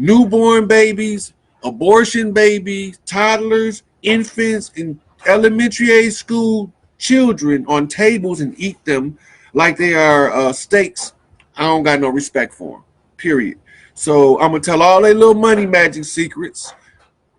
newborn babies, abortion babies, toddlers, infants, and elementary age school children on tables and eat them like they are steaks. I don't got no respect for them. Period. So I'm gonna tell all their little money magic secrets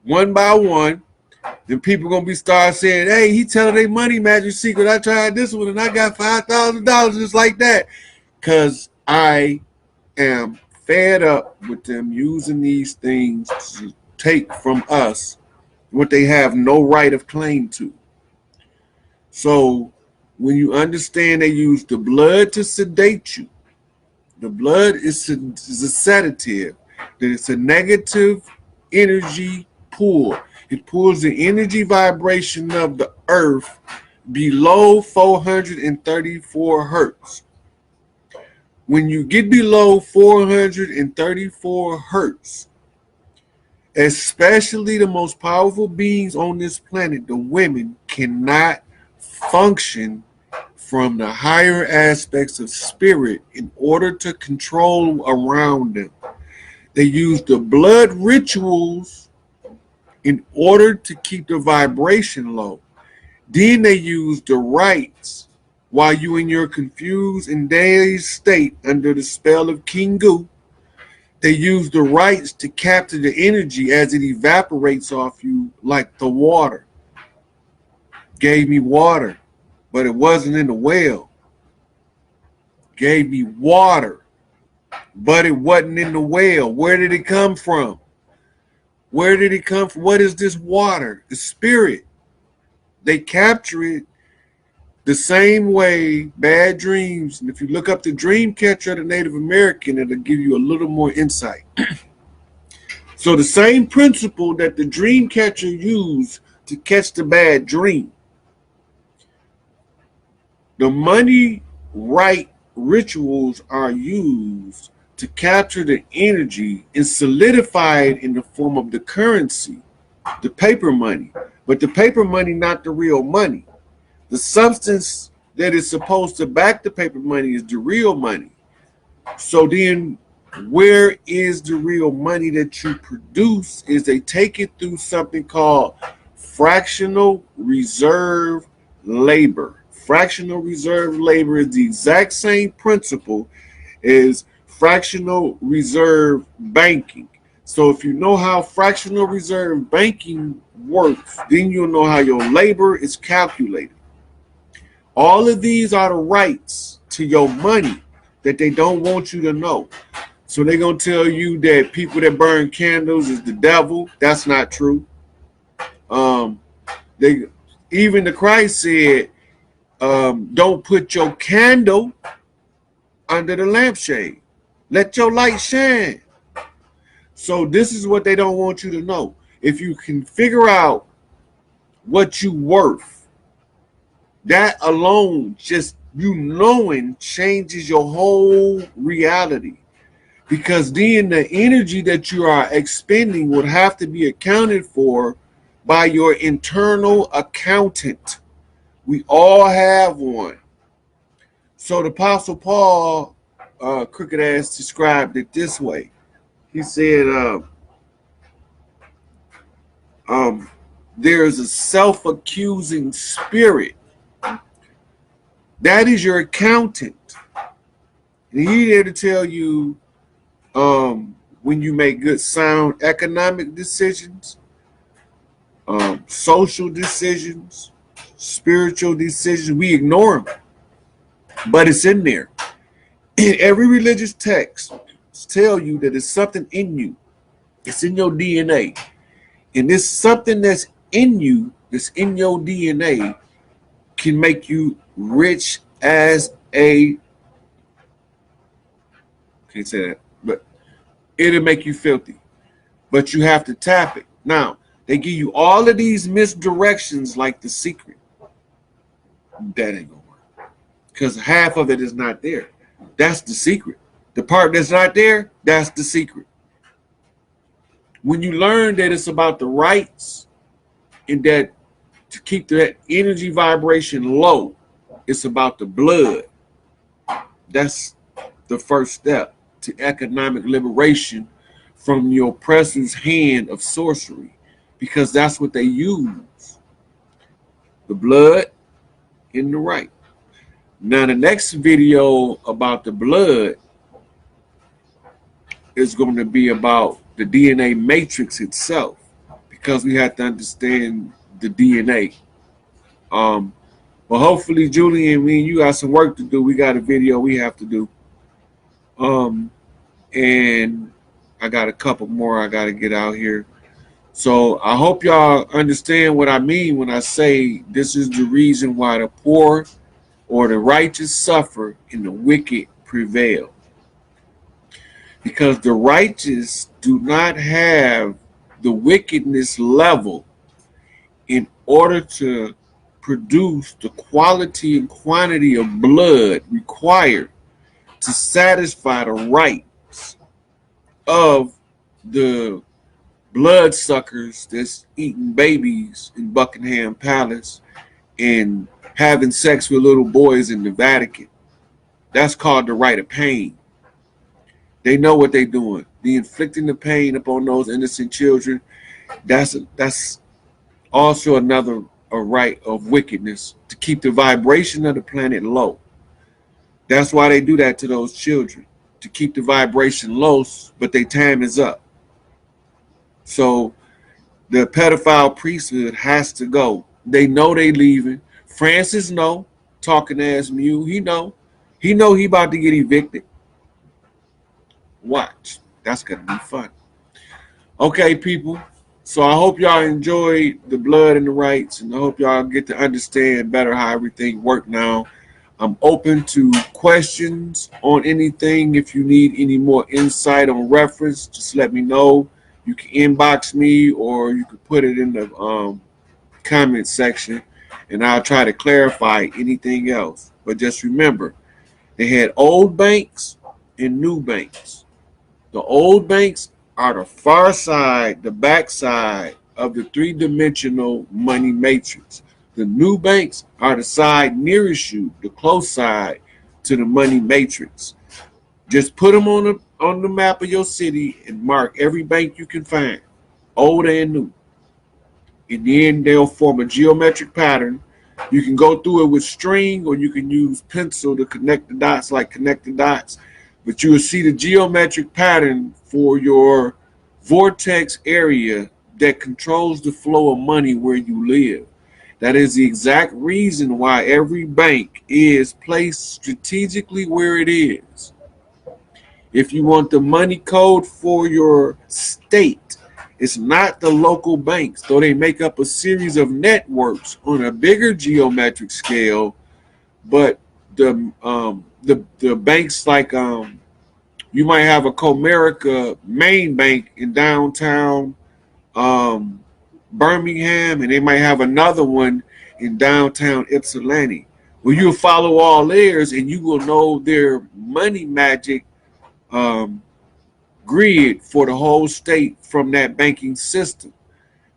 one by one. Then people gonna be start saying, "Hey, he telling their money magic secret. I tried this one and I got $5,000 just like that." Cause I am fed up with them using these things to take from us what they have no right of claim to. So when you understand they use the blood to sedate you, the blood is a sedative. That it's a negative energy pull. It pulls the energy vibration of the earth below 434 hertz. When you get below 434 hertz, especially the most powerful beings on this planet, the women, cannot function from the higher aspects of spirit in order to control around them. They use the blood rituals in order to keep the vibration low. Then they use the rites while you in your confused and dazed state under the spell of King Goo. They use the rites to capture the energy as it evaporates off you like the water. Gave me water, but it wasn't in the well. Gave me water, but it wasn't in the well. Where did it come from? Where did it come from? What is this water? The spirit. They capture it the same way bad dreams. And if you look up the dream catcher of the Native American, it'll give you a little more insight. So the same principle that the dream catcher used to catch the bad dream, the money right rituals are used to capture the energy and solidify it in the form of the currency, the paper money. But the paper money, not the real money. The substance that is supposed to back the paper money is the real money. So then where is the real money that you produce? Is they take it through something called fractional reserve labor. Fractional reserve labor is the exact same principle as fractional reserve banking. So if you know how fractional reserve banking works, then you'll know how your labor is calculated. All of these are the rights to your money that they don't want you to know. So they're going to tell you that people that burn candles is the devil. That's not true. Even the Christ said, don't put your candle under the lampshade. Let your light shine. So this is what they don't want you to know. If you can figure out what you worth, that alone, just you knowing, changes your whole reality. Because then the energy that you are expending would have to be accounted for by your internal accountant. We all have one. So the Apostle Paul, crooked ass, described it this way. He said, there is a self-accusing spirit. That is your accountant. And he's there to tell you when you make good, sound economic decisions, social decisions, spiritual decisions. We ignore them, but it's in there. In every religious text tell you that it's something in you. It's in your DNA. And this something that's in you, that's in your DNA, can make you rich as a, can't say that, but it'll make you filthy. But you have to tap it. Now, they give you all of these misdirections like The Secret. That ain't gonna work. Because half of it is not there. That's the secret. The part that's not there, that's the secret. When you learn that it's about the rights and that to keep that energy vibration low, it's about the blood. That's the first step to economic liberation from your oppressor's hand of sorcery, because that's what they use. The blood and the right. Now the next video about the blood is going to be about the DNA matrix itself, because we have to understand the DNA. But hopefully, Julian, me and you got some work to do. We got a video we have to do. And I got a couple more I got to get out here. So I hope y'all understand what I mean when I say this is the reason why the poor or the righteous suffer and the wicked prevail. Because the righteous do not have the wickedness level in order to produce the quality and quantity of blood required to satisfy the rights of the bloodsuckers that's eating babies in Buckingham Palace and having sex with little boys in the Vatican. That's called the right of pain. They know what they're doing. The inflicting the pain upon those innocent children, that's also another right of wickedness, to keep the vibration of the planet low. That's why they do that to those children, to keep the vibration low, but their time is up. So the pedophile priesthood has to go. They know they leaving. Francis know, talking ass mule. He know he about to get evicted. Watch. That's gonna be fun. Okay, people. So I hope y'all enjoyed the blood and the rights, and I hope y'all get to understand better how everything works now. I'm open to questions on anything. If you need any more insight on reference, just let me know. You can inbox me, or you can put it in the comment section, and I'll try to clarify anything else. But just remember, they had old banks and new banks. The old banks are the far side, the back side of the three-dimensional money matrix. The new banks are the side nearest you, the close side to the money matrix. Just put them on the map of your city and mark every bank you can find, old and new. And then they'll form a geometric pattern. You can go through it with string, or you can use pencil to connect the dots, like connect the dots. But you will see the geometric pattern for your vortex area that controls the flow of money where you live. That is the exact reason why every bank is placed strategically where it is. If you want the money code for your state, it's not the local banks, though they make up a series of networks on a bigger geometric scale. But the banks, like you might have a Comerica main bank in downtown Birmingham, and they might have another one in downtown Ypsilanti. Well, you'll follow all theirs, and you will know their money magic grid for the whole state from that banking system.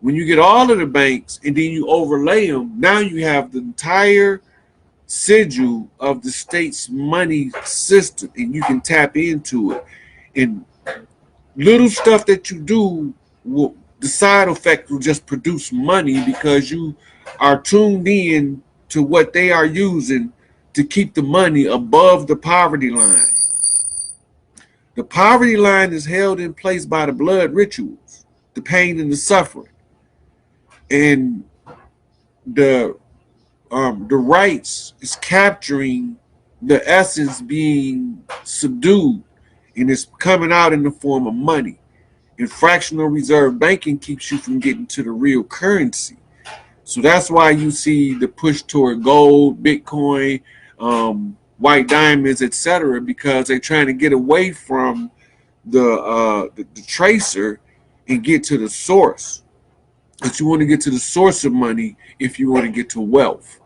When you get all of the banks and then you overlay them, now you have the entire sigil of the state's money system, and you can tap into it. And little stuff that you do, the side effect will just produce money, because you are tuned in to what they are using to keep the money above the poverty line. The poverty line is held in place by the blood rituals, the pain and the suffering, and the rights is capturing the essence being subdued, and it's coming out in the form of money. And fractional reserve banking keeps you from getting to the real currency. So that's why you see the push toward gold, Bitcoin, white diamonds, etc., because they're trying to get away from the tracer and get to the source. But you want to get to the source of money if you want to get to wealth.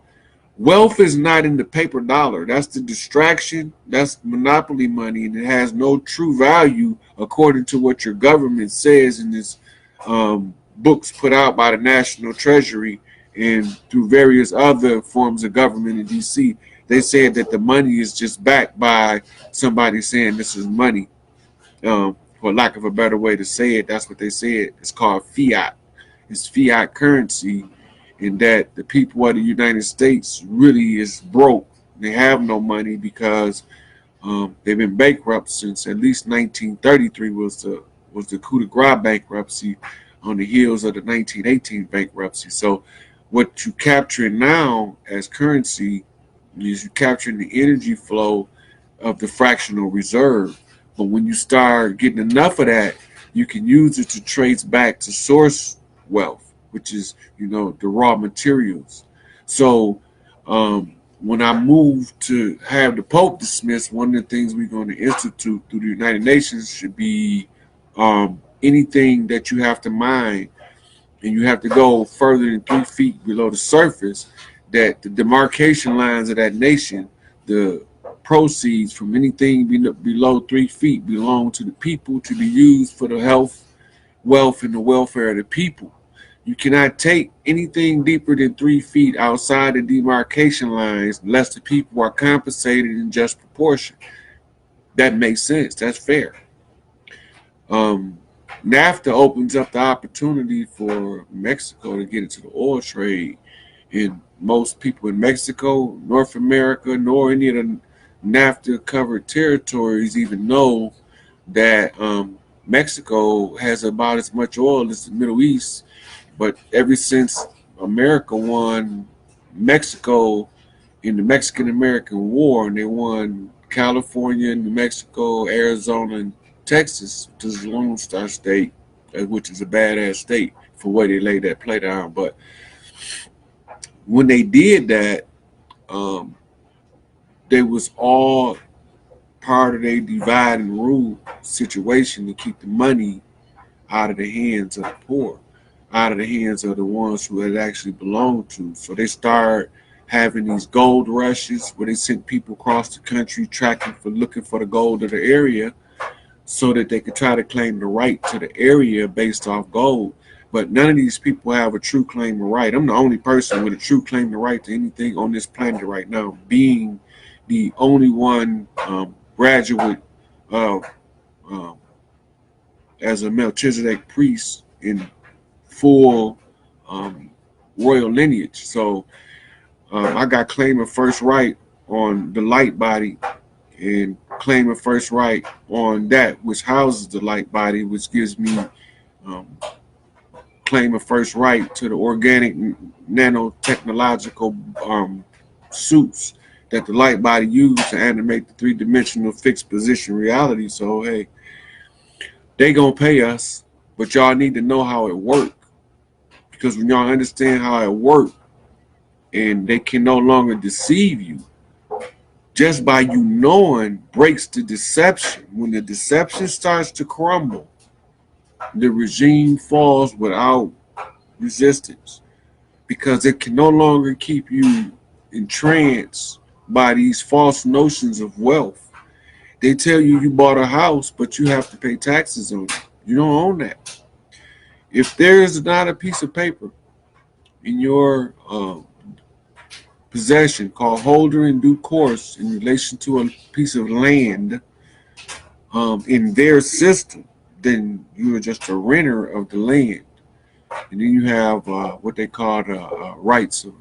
Wealth is not in the paper dollar. That's the distraction. That's monopoly money, and it has no true value according to what your government says in this books put out by the National Treasury and through various other forms of government in D.C. They said that the money is just backed by somebody saying this is money. for lack of a better way to say it, that's what they said. It's called fiat. It's fiat currency, in that the people of the United States really is broke. They have no money because they've been bankrupt since at least 1933 was the coup de grace bankruptcy on the heels of the 1918 bankruptcy. So what you capturing now as currency is you capturing the energy flow of the fractional reserve. But when you start getting enough of that, you can use it to trace back to source wealth, which is, the raw materials. So when I moved to have the Pope dismissed, one of the things we're going to institute through the United Nations should be anything that you have to mine and you have to go further than 3 feet below the surface, that the demarcation lines of that nation, the proceeds from anything below 3 feet belong to the people to be used for the health, wealth, and the welfare of the people. You cannot take anything deeper than 3 feet outside the demarcation lines unless the people are compensated in just proportion. That makes sense. That's fair. NAFTA opens up the opportunity for Mexico to get into the oil trade. And most people in Mexico, North America, nor any of the NAFTA covered territories even know that Mexico has about as much oil as the Middle East. But ever since America won Mexico in the Mexican-American War, and they won California, New Mexico, Arizona, and Texas, which is a Lone Star state, which is a badass state for where they laid that play down. But when they did that, they was all part of a divide and rule situation to keep the money out of the hands of the poor, out of the hands of the ones who it actually belonged to. So they started having these gold rushes where they sent people across the country looking for the gold of the area so that they could try to claim the right to the area based off gold. But none of these people have a true claim of right. I'm the only person with a true claim to right to anything on this planet right now, being the only one graduate of as a Melchizedek priest in full royal lineage. So I got claim of first right on the light body and claim of first right on that which houses the light body, which gives me claim of first right to the organic nanotechnological suits that the light body used to animate the three-dimensional fixed position reality. So hey, they gonna pay us, but y'all need to know how it works, because when y'all understand how it works, and they can no longer deceive you, just by you knowing breaks the deception. When the deception starts to crumble, the regime falls without resistance, because it can no longer keep you entranced by these false notions of wealth. They tell you you bought a house, but you have to pay taxes on it. You don't own that. If there is not a piece of paper in your possession called holder in due course in relation to a piece of land in their system, then you are just a renter of the land. And then you have what they call the rights of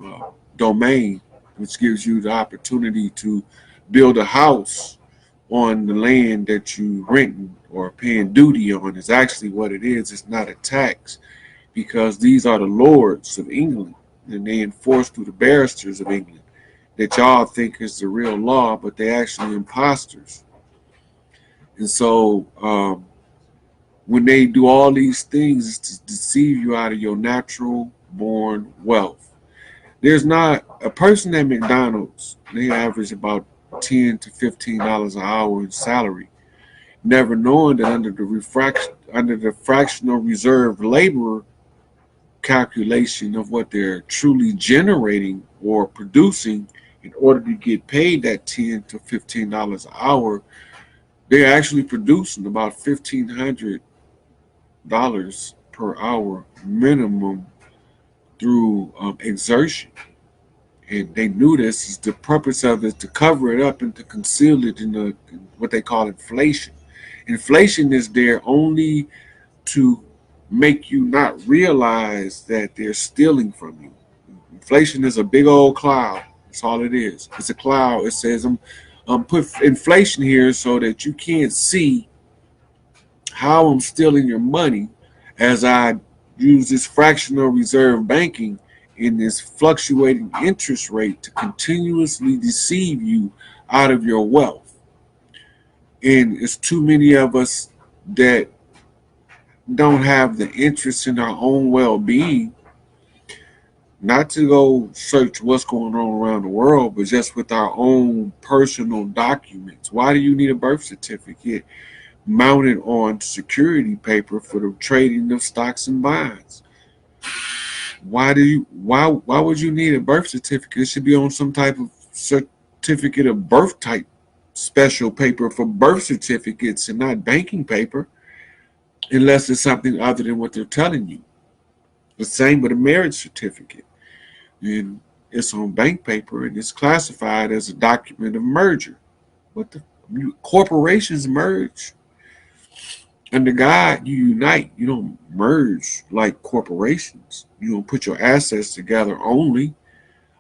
domain, which gives you the opportunity to build a house on the land that you renting or paying duty on. Is actually what it is. It's not a tax, because these are the lords of England, and they enforce through the barristers of England that y'all think is the real law, but they actually imposters. And so when they do all these things, it's to deceive you out of your natural born wealth. There's not a person at McDonald's, they average about $10 to $15 an hour in salary, never knowing that under the fractional reserve labor calculation of what they're truly generating or producing in order to get paid that $10 to $15 an hour, they're actually producing about $1,500 per hour minimum through exertion. And they knew this is the purpose of it, to cover it up and to conceal it in what they call inflation. Inflation is there only to make you not realize that they're stealing from you. Inflation is a big old cloud. That's all it is. It's a cloud. It says I'm put inflation here so that you can't see how I'm stealing your money as I use this fractional reserve banking in this fluctuating interest rate to continuously deceive you out of your wealth. And it's too many of us that don't have the interest in our own well-being, not to go search what's going on around the world, but just with our own personal documents. Why do you need a birth certificate mounted on security paper for the trading of stocks and bonds? Why would you need a birth certificate? It should be on some type of certificate of birth type special paper for birth certificates and not banking paper, unless it's something other than what they're telling you. The same with a marriage certificate. And it's on bank paper and it's classified as a document of merger. What the corporations merge. Under God, you unite. You don't merge like corporations. You don't put your assets together only.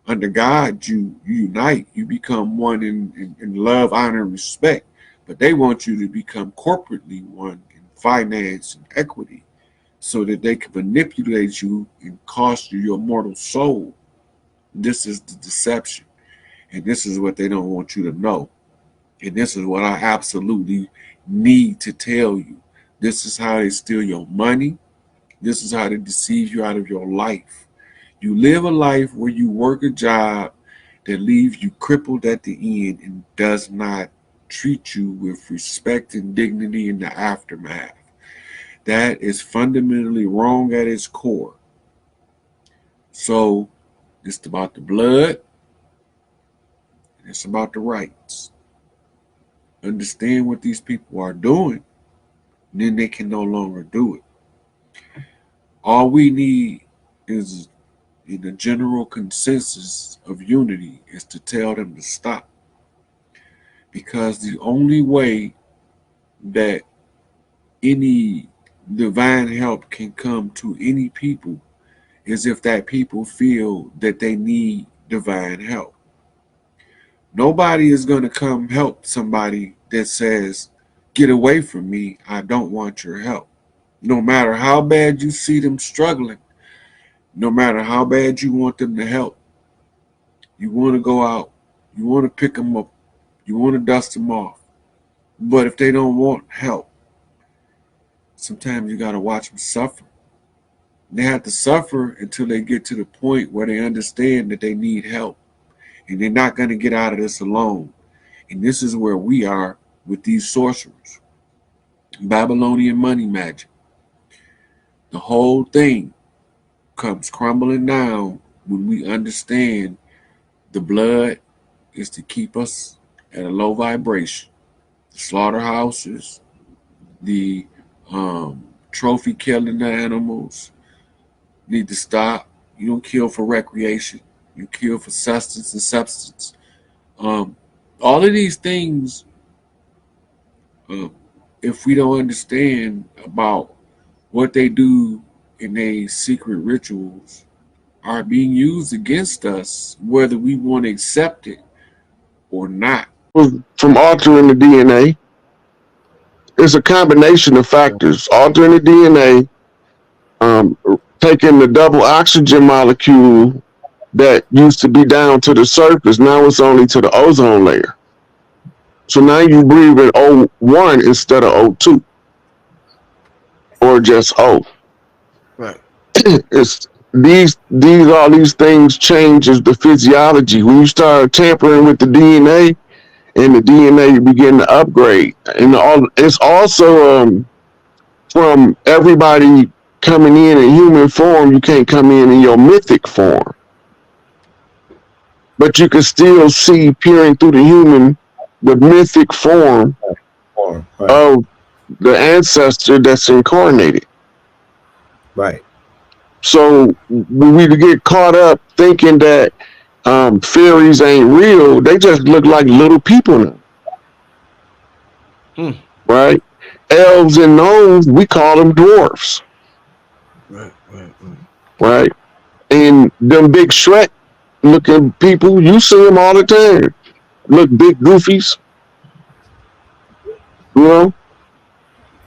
Under God, you unite. You become one in love, honor, and respect. But they want you to become corporately one in finance and equity so that they can manipulate you and cost you your mortal soul. This is the deception. And this is what they don't want you to know. And this is what I absolutely need to tell you. This is how they steal your money. This is how they deceive you out of your life. You live a life where you work a job that leaves you crippled at the end and does not treat you with respect and dignity in the aftermath. That is fundamentally wrong at its core. So it's about the blood and it's about the rights. Understand what these people are doing, and then they can no longer do it. All we need is, in a general consensus of unity, is to tell them to stop. Because the only way that any divine help can come to any people is if that people feel that they need divine help. Nobody is going to come help somebody that says, get away from me, I don't want your help. No matter how bad you see them struggling, no matter how bad you want them to help, you want to go out, you want to pick them up, you want to dust them off. But if they don't want help, sometimes you got to watch them suffer. They have to suffer until they get to the point where they understand that they need help. And they're not going to get out of this alone. And this is where we are with these sorcerers. Babylonian money magic. The whole thing comes crumbling down when we understand the blood is to keep us at a low vibration. The slaughterhouses, the trophy killing the animals need to stop. You don't kill for recreation. You kill for sustenance and substance. All of these things, if we don't understand about what they do in their secret rituals, are being used against us, whether we want to accept it or not. From altering the DNA, it's a combination of factors. Altering the DNA, taking the double oxygen molecule that used to be down to the surface, now it's only to the ozone layer. So now you breathe in O1 instead of O2 or just O. Right. It's these all these things changes the physiology. When you start tampering with the DNA and the DNA begin to upgrade, and it's also from everybody coming in human form. You can't come in your mythic form, but you can still see peering through the mythic form Right. of the ancestor that's incarnated. Right. So when we get caught up thinking that fairies ain't real, they just look like little people now. Right? elves and gnomes, we call them dwarfs. Right. And them big Shrek looking people, you see them all the time. Look, big goofies. You know?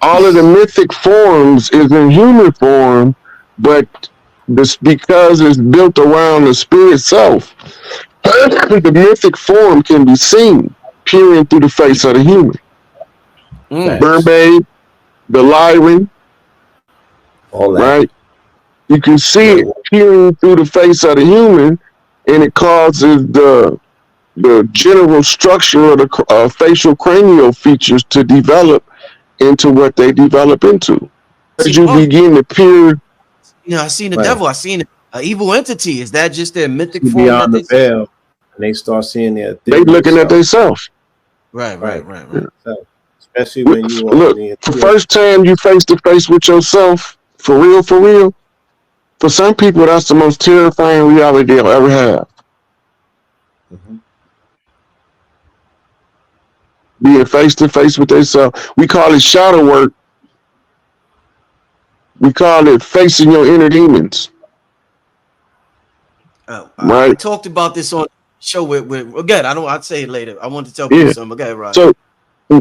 All of the mythic forms is in human form, but this because it's built around the spirit self. The mythic form can be seen peering through the face of the human. Mermaid, the Lyran, all that. Right? You can see it peering through the face of the human, and it causes the general structure of the facial cranial features to develop into what they develop into. As you begin to peer, I seen the devil. I seen an evil entity. Is that just their mythic form? Beyond the veil, and they start seeing their. They looking at themselves. Right. So, especially when you look, the first time you face to face with yourself, for real. For some people, that's the most terrifying reality they'll ever have. Being face to face with themselves. We call it shadow work. We call it facing your inner demons. Right. I talked about this on the show with again. I'd say it later. I want to tell people something. Okay, right. So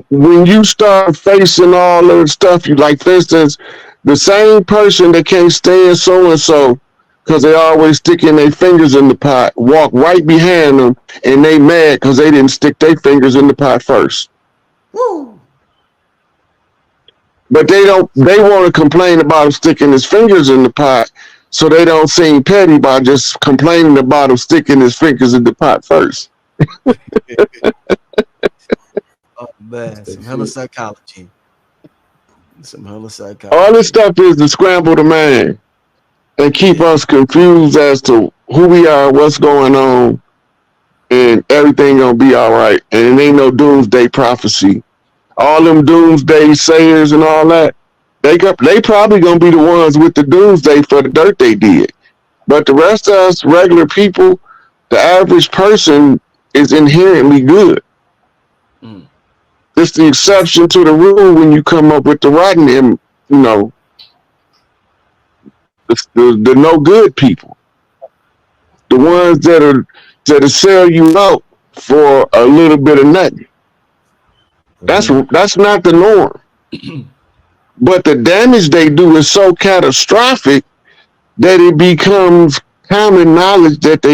when you start facing all of the stuff, you like, for instance, the same person that can't stand so and so because they always sticking their fingers in the pot, walk right behind them, and they mad because they didn't stick their fingers in the pot first. Woo. But they want to complain about him sticking his fingers in the pot, so they don't seem petty by just complaining about him sticking his fingers in the pot first. Oh man, some hella psychology. All this stuff is to scramble the mind and keep us confused as to who we are, what's going on, and everything gonna be all right. And it ain't no doomsday prophecy. All them doomsday sayers and all that, they probably gonna be the ones with the doomsday for the dirt they did. But the rest of us regular people, the average person, is inherently good. It's the exception to the rule when you come up with the rotten, the no good people, the ones that sell you out for a little bit of nothing. That's not the norm. But the damage they do is so catastrophic that it becomes common knowledge that they